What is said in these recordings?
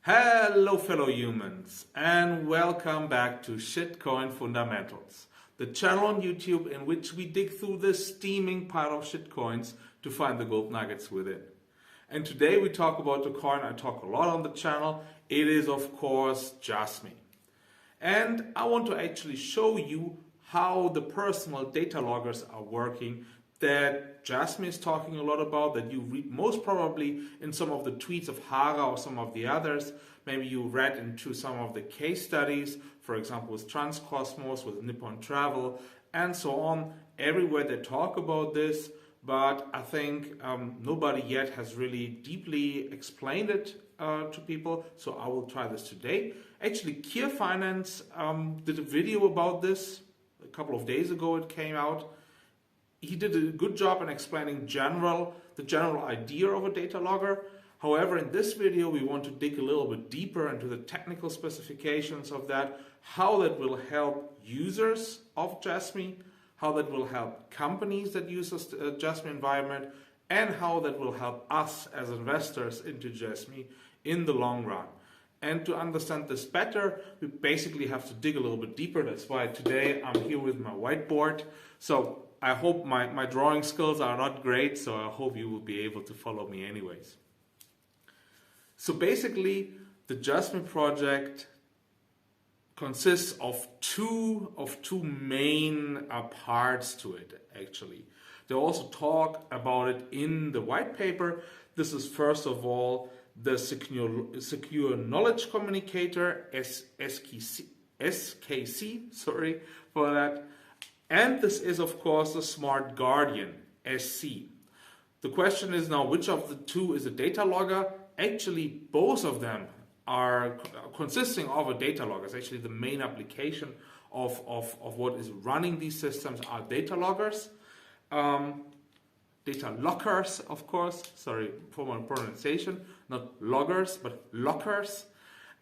Hello fellow humans and welcome back to Shitcoin Fundamentals, the channel on YouTube in which we dig through the steaming pile of shitcoins to find the gold nuggets within. And today we talk about the coin I talk a lot on the channel. It is of course Jasmine. And I want to actually show you how the personal data loggers are working that Jasmine is talking a lot about, that you read most probably in some of the tweets of Hara or some of the others. Maybe you read into some of the case studies, for example with Transcosmos, with Nippon Travel, and so on. Everywhere they talk about this, but I think nobody yet has really deeply explained it to people, so I will try this today. Actually, Kier Finance did a video about this a couple of days ago. It came out. He did a good job in explaining the general idea of a data logger. However, in this video, we want to dig a little bit deeper into the technical specifications of that, how that will help users of Jasmy, how that will help companies that use the Jasmy environment, and how that will help us as investors into Jasmy in the long run. And to understand this better, we basically have to dig a little bit deeper. That's why today I'm here with my whiteboard. So I hope my drawing skills are not great, so I hope you will be able to follow me anyways. So basically, the Jasmy project consists of two main parts to it, actually. They also talk about it in the white paper. This is first of all the secure knowledge communicator, SKC, sorry for that. And this is of course the smart guardian, SC. The question is now, which of the two is a data logger? Actually, both of them are consisting of a data logger. It's actually the main application of what is running these systems are data loggers. Data lockers, of course, sorry for my pronunciation, not loggers, but lockers.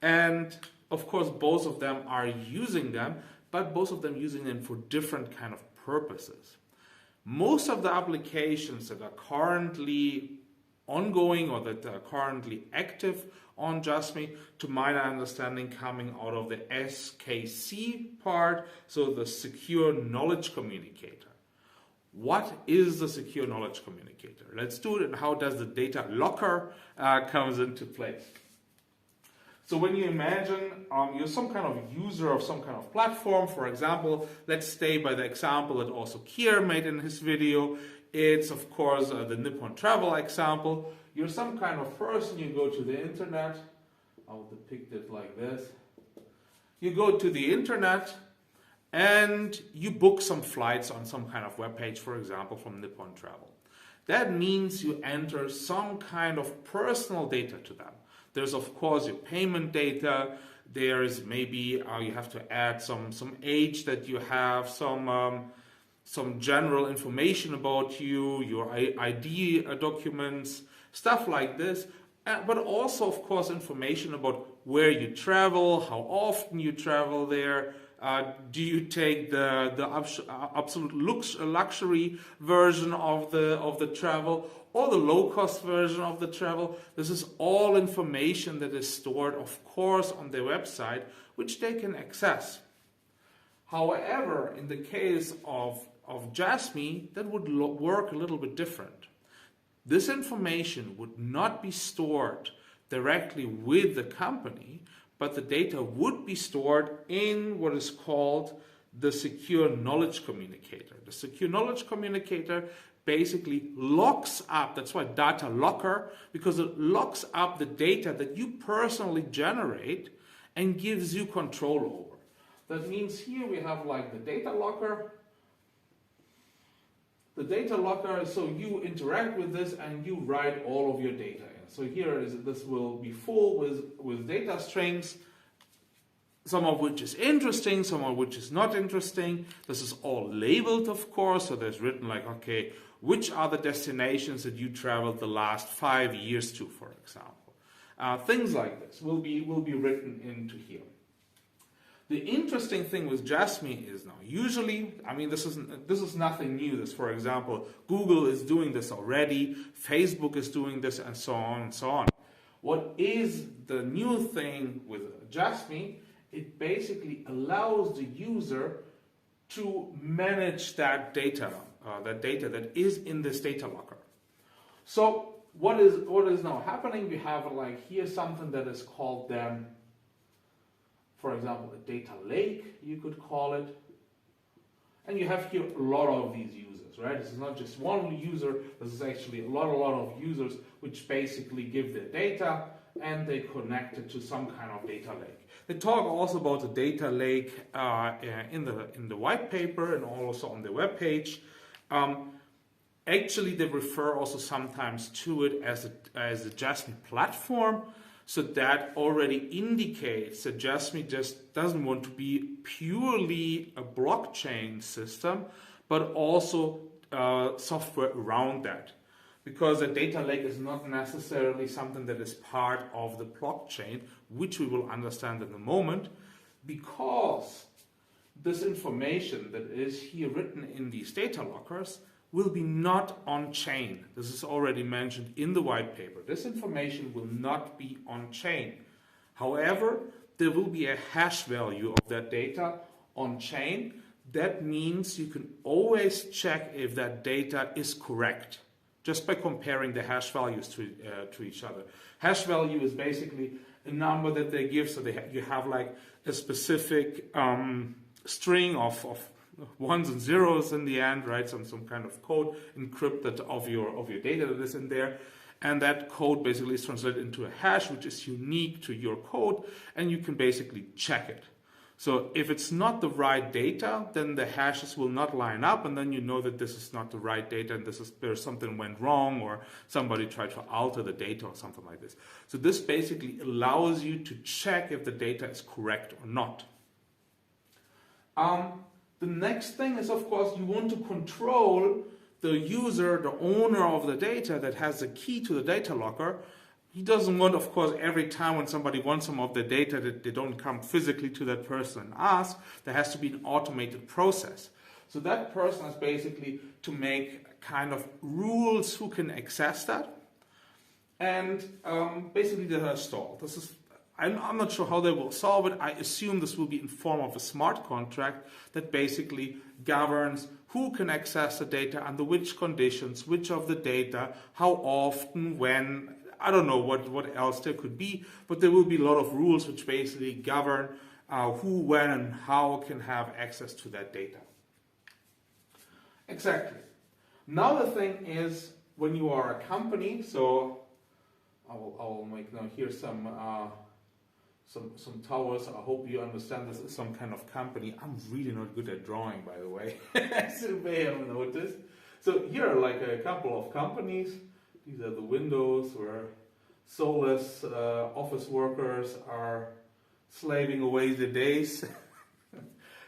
And of course, both of them are using them, but both of them using them for different kind of purposes. Most of the applications that are currently ongoing or that are currently active on Jasmy, to my understanding, coming out of the SKC part, so the secure knowledge communicator. What is the secure knowledge communicator? Let's do it, and how does the data locker comes into play? So when you imagine you're some kind of user of some kind of platform, for example, let's stay by the example that also Kier made in his video. It's of course the Nippon Travel example. You're some kind of person, you go to the internet. I'll depict it like this. You go to the internet and you book some flights on some kind of web page, for example, from Nippon Travel. That means you enter some kind of personal data to them. There's of course your payment data. There is maybe you have to add some age that you have, some general information about you, your ID documents, stuff like this. But also of course information about where you travel, how often you travel there. Do you take the absolute luxury version of the travel, or the low-cost version of the travel? This is all information that is stored, of course, on their website, which they can access. However, in the case of Jasmy, that would work a little bit different. This information would not be stored directly with the company, but the data would be stored in what is called the secure knowledge communicator. The secure knowledge communicator basically locks up, that's why data locker, because it locks up the data that you personally generate and gives you control over. That means here we have like the data locker. The data locker, so you interact with this and you write all of your data in. So here this will be full with data strings, some of which is interesting, some of which is not interesting. This is all labeled, of course, so there's written like, okay, which are the destinations that you traveled the last 5 years to, for example. Things like this will be written into here. The interesting thing with Jasmy is now, usually, I mean, this is nothing new. This, for example, Google is doing this already, Facebook is doing this, and so on and so on. What is the new thing with Jasmy? It basically allows the user to manage that data that is in this data locker. So what is now happening? We have like here something that is called then, for example, a data lake, you could call it. And you have here a lot of these users, right? This is not just one user, this is actually a lot of users which basically give their data and they connect it to some kind of data lake. They talk also about the data lake in the white paper and also on the web page. Actually, they refer also sometimes to it as a Jasmy platform. So that already indicates that Jasmy just doesn't want to be purely a blockchain system, but also software around that. Because a data lake is not necessarily something that is part of the blockchain, which we will understand in a moment, because this information that is here written in these data lockers will be not on-chain. This is already mentioned in the white paper. This information will not be on-chain. However, there will be a hash value of that data on-chain. That means you can always check if that data is correct, just by comparing the hash values to each other. Hash value is basically a number that they give, so you have like a specific string of ones and zeros in the end, right? Some kind of code encrypted of your data that is in there, and that code basically is translated into a hash which is unique to your code, and you can basically check it. So if it's not the right data, then the hashes will not line up, and then you know that this is not the right data and there's something went wrong or somebody tried to alter the data or something like this. So this basically allows you to check if the data is correct or not. The next thing is, of course, you want to control the user, the owner of the data that has the key to the data locker. He doesn't want, of course, every time when somebody wants some of the data that they don't come physically to that person and ask. There has to be an automated process. So that person is basically to make kind of rules who can access that. And basically they are stalled. I'm not sure how they will solve it. I assume this will be in form of a smart contract that basically governs who can access the data, under which conditions, which of the data, how often, when. I don't know what else there could be, but there will be a lot of rules which basically govern who, when, and how can have access to that data. Exactly. Now the thing is, when you are a company, so I will make now here some towers. I hope you understand this is some kind of company. I'm really not good at drawing, by the way, as you may have noticed. So here are like a couple of companies. These are the windows where soulless office workers are slaving away the days.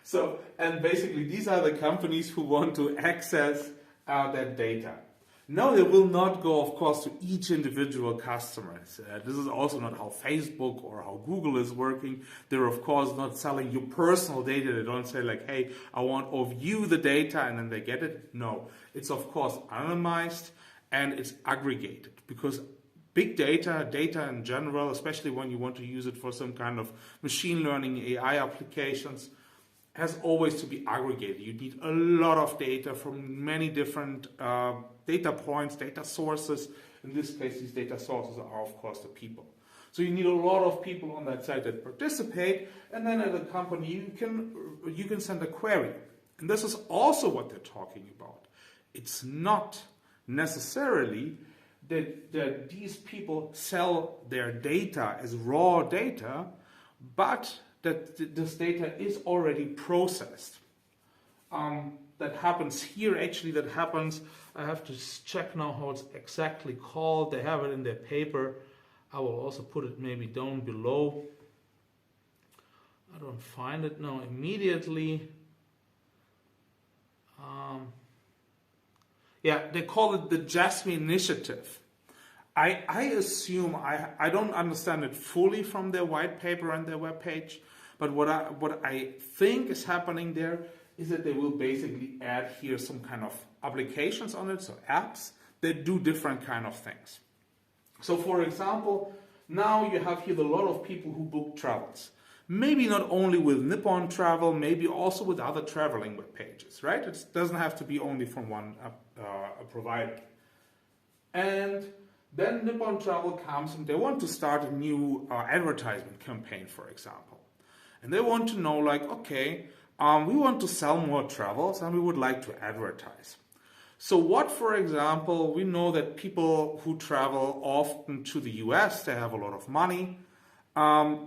So, and basically these are the companies who want to access that data. No, they will not go, of course, to each individual customer. This is also not how Facebook or how Google is working. They're, of course, not selling you personal data. They don't say like, hey, I want of you the data, and then they get it. No, it's, of course, anonymized and it's aggregated, because big data, data in general, especially when you want to use it for some kind of machine learning AI applications, has always to be aggregated. You need a lot of data from many different data points, data sources. In this case, these data sources are, of course, the people. So you need a lot of people on that side that participate, and then at a company you can send a query. And this is also what they're talking about. It's not necessarily that these people sell their data as raw data, but that this data is already processed. That happens here, actually, that happens, I have to check now how it's exactly called. They have it in their paper. I will also put it maybe down below. I don't find it now immediately. Yeah, they call it the Jasmy Initiative. I assume, I don't understand it fully from their white paper and their webpage, but what I think is happening there is that they will basically add here some kind of applications on it, so apps that do different kind of things. So for example, now you have here a lot of people who book travels. Maybe not only with Nippon Travel, maybe also with other traveling web pages, right? It doesn't have to be only from one provider. And then Nippon Travel comes and they want to start a new advertisement campaign, for example. And they want to know, like, okay, we want to sell more travels and we would like to advertise. So what, for example, we know that people who travel often to the US, they have a lot of money.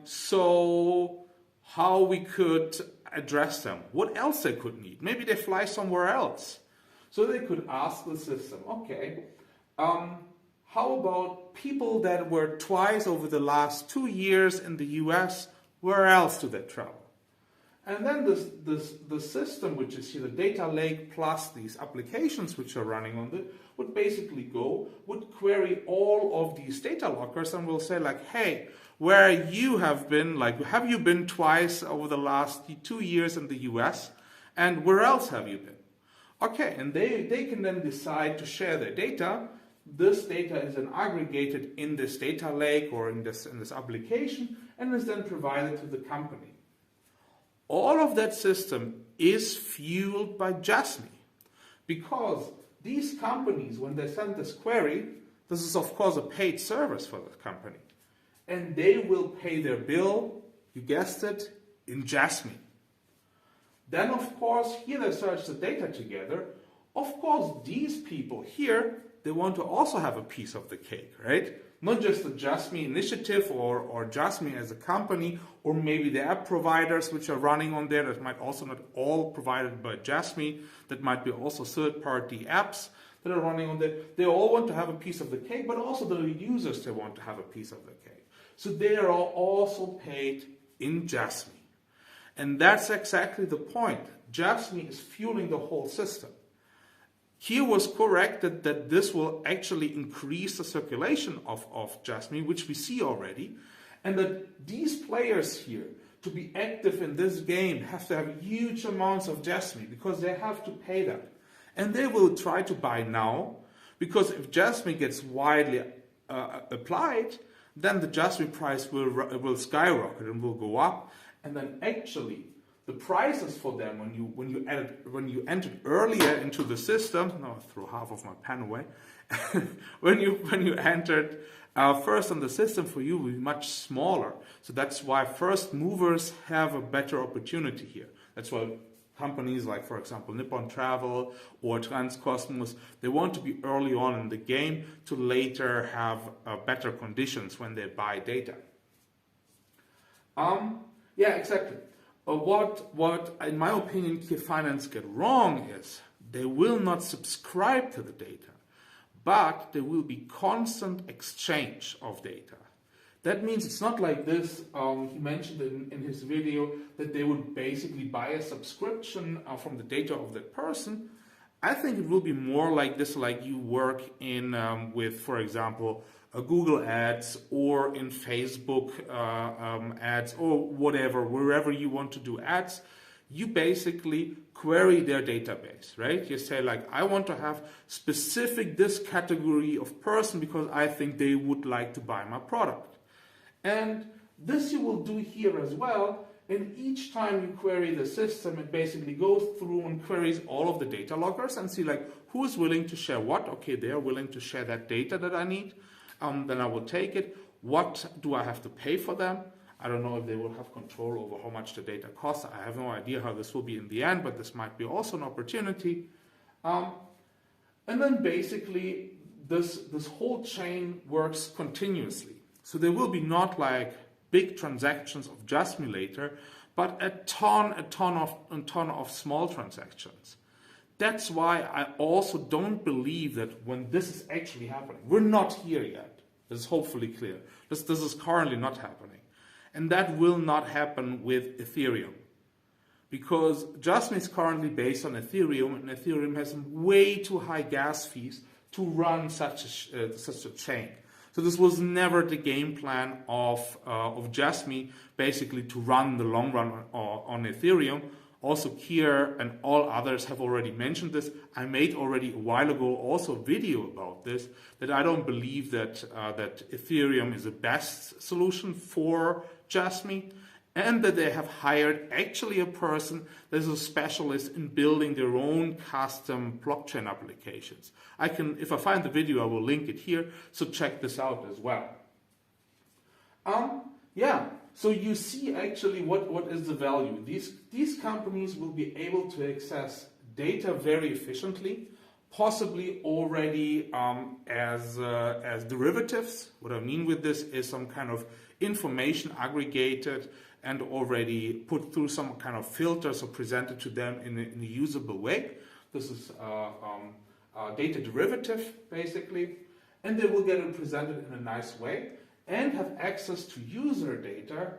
So how we could address them? What else they could need? Maybe they fly somewhere else. So they could ask the system, okay, how about people that were twice over the last 2 years in the US, where else do they travel? And then the system, which is here, the data lake plus these applications which are running on it, would basically would query all of these data lockers and will say like, hey, where you have been, like, have you been twice over the last 2 years in the US? And where else have you been? Okay, and they can then decide to share their data. This data is then aggregated in this data lake or in this application and is then provided to the company. All of that system is fueled by Jasmy, because these companies, when they send this query, this is of course a paid service for the company, and they will pay their bill, you guessed it, in Jasmy. Then of course, here they search the data together. Of course, these people here, they want to also have a piece of the cake, right? Not just the Jasmy initiative or Jasmy as a company, or maybe the app providers which are running on there that might also not all provided by Jasmy, that might be also third-party apps that are running on there. They all want to have a piece of the cake, but also the users, they want to have a piece of the cake. So they are also paid in Jasmy. And that's exactly the point. Jasmy is fueling the whole system. Here was corrected that this will actually increase the circulation of Jasmy, which we see already, and that these players here, to be active in this game, have to have huge amounts of Jasmy because they have to pay that. And they will try to buy now, because if Jasmy gets widely applied, then the Jasmy price will skyrocket and will go up, and then actually the prices for them when you entered earlier into the system, now I throw half of my pen away, when you entered first on the system, for you will be much smaller. So that's why first movers have a better opportunity here. That's why companies like, for example, Nippon Travel or Transcosmos, they want to be early on in the game to later have better conditions when they buy data. Yeah, exactly. What in my opinion Key Finance get wrong is they will not subscribe to the data, but there will be constant exchange of data. That means it's not like this, he mentioned in his video, that they would basically buy a subscription from the data of that person. I think it will be more like this, like you work in with, for example, Google ads or in Facebook ads or whatever, wherever you want to do ads. You basically query their database, right? You say like, I want to have specific this category of person because I think they would like to buy my product. And this you will do here as well. And each time you query the system, it basically goes through and queries all of the data loggers and see like, who is willing to share what? Okay, they're willing to share that data that I need. Then I will take it. What do I have to pay for them? I don't know if they will have control over how much the data costs. I have no idea how this will be in the end, but this might be also an opportunity. And then basically this whole chain works continuously. So there will be not like big transactions of Jasmy later, but a ton of small transactions. That's why I also don't believe that when this is actually happening, we're not here yet. This is hopefully clear. This is currently not happening. And that will not happen with Ethereum. Because Jasmy is currently based on Ethereum, and Ethereum has way too high gas fees to run such a chain. So this was never the game plan of Jasmy, basically to run the long run on Ethereum. Also, Kier and all others have already mentioned this. I made already a while ago also a video about this, that I don't believe that, that Ethereum is the best solution for Jasmy, and that they have hired actually a person that is a specialist in building their own custom blockchain applications. If I find the video, I will link it here, so check this out as well. Yeah, so you see actually what is the value. These companies will be able to access data very efficiently, possibly already as derivatives. What I mean with this is some kind of information aggregated and already put through some kind of filters or presented to them in a usable way. This is a data derivative, basically, and they will get it presented in a nice way and have access to user data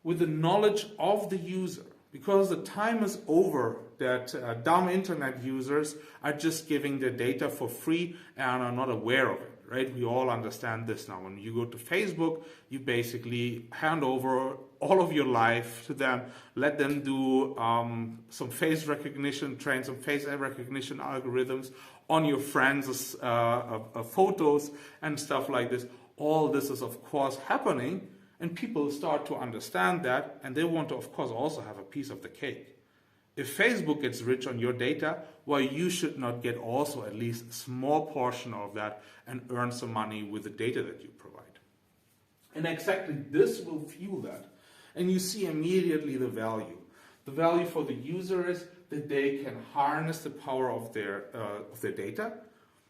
with the knowledge of the user. Because the time is over that dumb internet users are just giving their data for free and are not aware of it, right? We all understand this now. When you go to Facebook, you basically hand over all of your life to them, let them do some face recognition, train some face recognition algorithms on your friends' photos and stuff like this. All this is, of course, happening, and people start to understand that, and they want to, of course, also have a piece of the cake. If Facebook gets rich on your data, well, you should not get also at least a small portion of that and earn some money with the data that you provide. And exactly this will fuel that. And you see immediately the value. The value for the user is that they can harness the power of their data.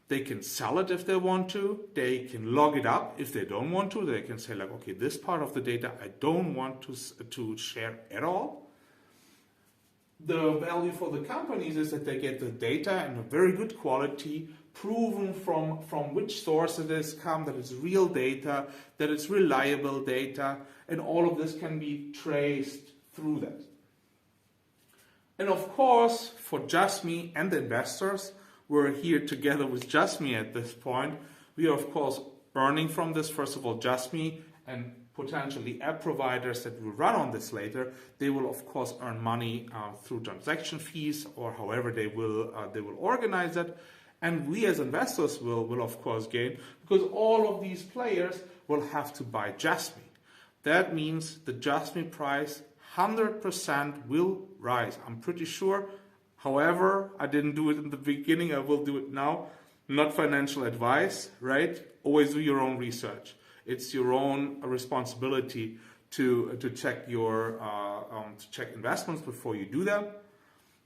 They can sell it if they want to. They can log it up if they don't want to. They can say like, okay, this part of the data I don't want to share at all. The value for the companies is that they get the data in a very good quality, proven from which source it has come, that it's real data, that it's reliable data, and all of this can be traced through that. And of course, for Jasmy and the investors, we're here together with Jasmy at this point. We are, of course, earning from this. First of all, Jasmy and potentially app providers that will run on this later, they will, of course, earn money through transaction fees or however they will organize it. And we as investors will, of course, gain because all of these players will have to buy Jasmy. That means the Jasmy price 100% will rise. I'm pretty sure. However, I didn't do it in the beginning, I will do it now. Not financial advice, right? Always do your own research. It's your own responsibility to check your check investments before you do them.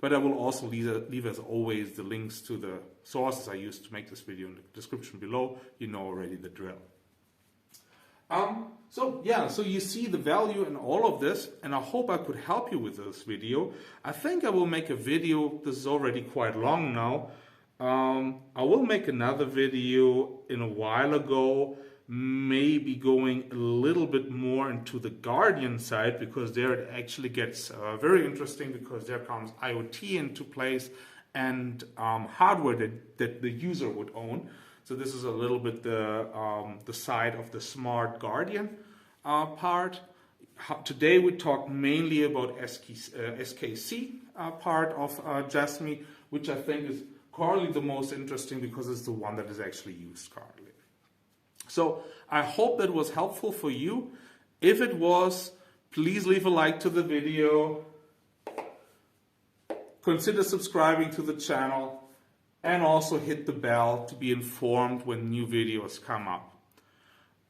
But I will also leave as always the links to the sources I used to make this video in the description below. You know already the drill. So you see the value in all of this, and I hope I could help you with this video. I think I will make a video, this is already quite long now. I will make another video in a while ago, maybe going a little bit more into the Guardian side, because there it actually gets very interesting, because there comes IoT into place and hardware that the user would own. So this is a little bit the side of the smart Guardian part. Today we talk mainly about SKC part of Jasmy, which I think is currently the most interesting because it's the one that is actually used currently. So I hope that was helpful for you. If it was, please leave a like to the video. Consider subscribing to the channel. And also hit the bell to be informed when new videos come up.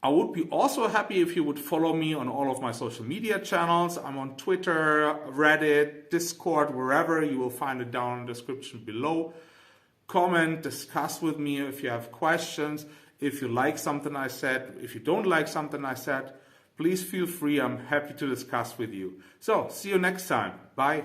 I would be also happy if you would follow me on all of my social media channels. I'm on Twitter, Reddit, Discord, wherever. You will find it down in the description below. Comment, discuss with me if you have questions. If you like something I said, if you don't like something I said, please feel free. I'm happy to discuss with you. So, see you next time. Bye.